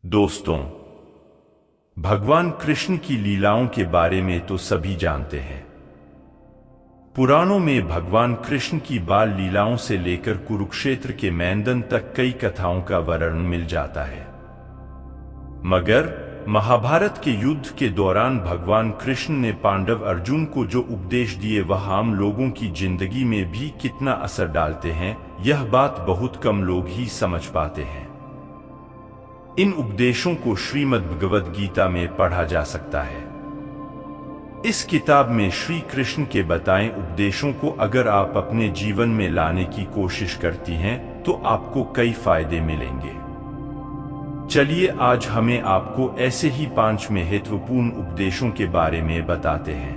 दोस्तों, भगवान कृष्ण की लीलाओं के बारे में तो सभी जानते हैं। पुराणों में भगवान कृष्ण की बाल लीलाओं से लेकर कुरुक्षेत्र के मैदान तक कई कथाओं का वर्णन मिल जाता है। मगर महाभारत के युद्ध के दौरान भगवान कृष्ण ने पांडव अर्जुन को जो उपदेश दिए वह आम लोगों की जिंदगी में भी कितना असर डालते हैं, यह बात बहुत कम लोग ही समझ पाते हैं। इन उपदेशों को श्रीमद् भगवद गीता में पढ़ा जा सकता है। इस किताब में श्री कृष्ण के बताए उपदेशों को अगर आप अपने जीवन में लाने की कोशिश करती हैं तो आपको कई फायदे मिलेंगे। चलिए आज हमें आपको ऐसे ही 5 महत्वपूर्ण उपदेशों के बारे में बताते हैं।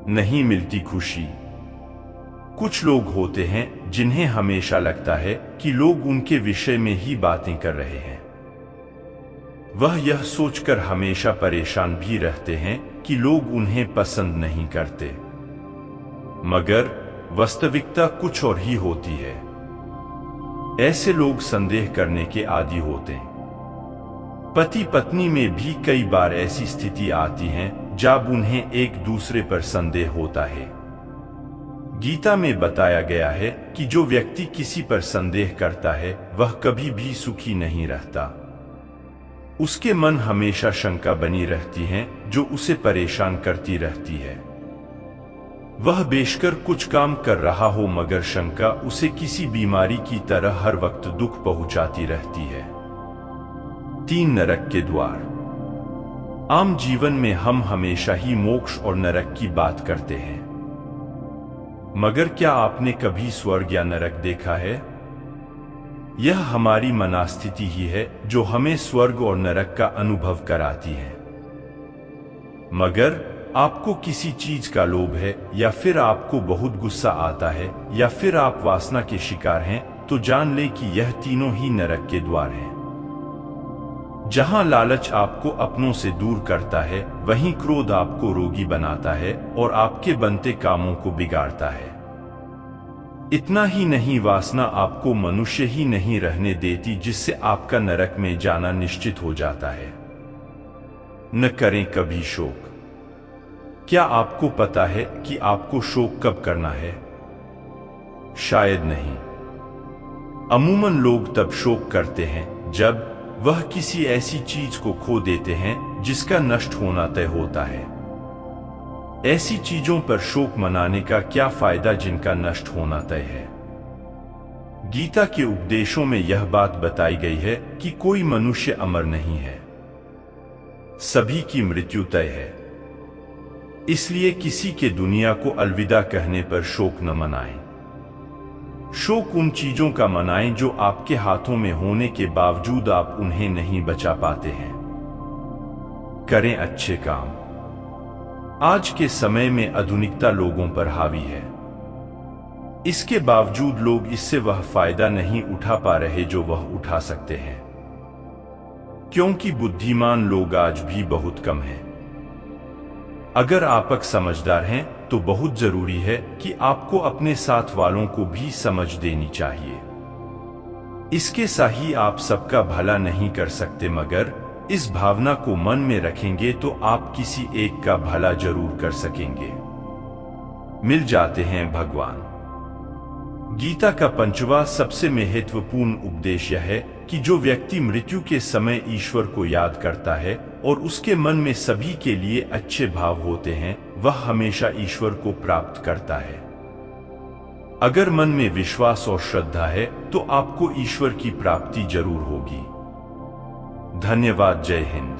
नहीं मिलती खुशी। कुछ लोग होते हैं जिन्हें हमेशा लगता है कि लोग उनके विषय में ही बातें कर रहे हैं। वह यह सोचकर हमेशा परेशान भी रहते हैं कि लोग उन्हें पसंद नहीं करते, मगर वास्तविकता कुछ और ही होती है। ऐसे लोग संदेह करने के आदी होते हैं। पति पत्नी में भी कई बार ऐसी स्थिति आती है जब उन्हें एक दूसरे पर संदेह होता है। गीता में बताया गया है कि जो व्यक्ति किसी पर संदेह करता है वह कभी भी सुखी नहीं रहता। उसके मन हमेशा शंका बनी रहती है जो उसे परेशान करती रहती है। वह बेशकर कुछ काम कर रहा हो मगर शंका उसे किसी बीमारी की तरह हर वक्त दुख पहुंचाती रहती है। 3 नरक के द्वार। आम जीवन में हम हमेशा ही मोक्ष और नरक की बात करते हैं, मगर क्या आपने कभी स्वर्ग या नरक देखा है? यह हमारी मनस्थिति ही है जो हमें स्वर्ग और नरक का अनुभव कराती है। मगर आपको किसी चीज का लोभ है, या फिर आपको बहुत गुस्सा आता है, या फिर आप वासना के शिकार हैं, तो जान लें कि यह तीनों ही नरक के द्वार हैं। जहां लालच आपको अपनों से दूर करता है, वहीं क्रोध आपको रोगी बनाता है और आपके बनते कामों को बिगाड़ता है। इतना ही नहीं, वासना आपको मनुष्य ही नहीं रहने देती, जिससे आपका नरक में जाना निश्चित हो जाता है। न करें कभी शोक। क्या आपको पता है कि आपको शोक कब करना है? शायद नहीं। अमूमन लोग तब शोक करते हैं जब वह किसी ऐसी चीज को खो देते हैं जिसका नष्ट होना तय होता है। ऐसी चीजों पर शोक मनाने का क्या फायदा जिनका नष्ट होना तय है? गीता के उपदेशों में यह बात बताई गई है कि कोई मनुष्य अमर नहीं है, सभी की मृत्यु तय है। इसलिए किसी के दुनिया को अलविदा कहने पर शोक न मनाएं। शोक उन चीजों का मनाएं जो आपके हाथों में होने के बावजूद आप उन्हें नहीं बचा पाते हैं। करें अच्छे काम। आज के समय में आधुनिकता लोगों पर हावी है। इसके बावजूद लोग इससे वह फायदा नहीं उठा पा रहे जो वह उठा सकते हैं, क्योंकि बुद्धिमान लोग आज भी बहुत कम हैं। अगर आप समझदार हैं तो बहुत जरूरी है कि आपको अपने साथ वालों को भी समझ देनी चाहिए। इसके साथ आप सबका भला नहीं कर सकते, मगर इस भावना को मन में रखेंगे तो आप किसी एक का भला जरूर कर सकेंगे। मिल जाते हैं भगवान। गीता का 5वां सबसे महत्वपूर्ण उपदेश यह है कि जो व्यक्ति मृत्यु के समय ईश्वर को याद करता है और उसके मन में सभी के लिए अच्छे भाव होते हैं, वह हमेशा ईश्वर को प्राप्त करता है। अगर मन में विश्वास और श्रद्धा है तो आपको ईश्वर की प्राप्ति जरूर होगी। धन्यवाद। जय हिंद।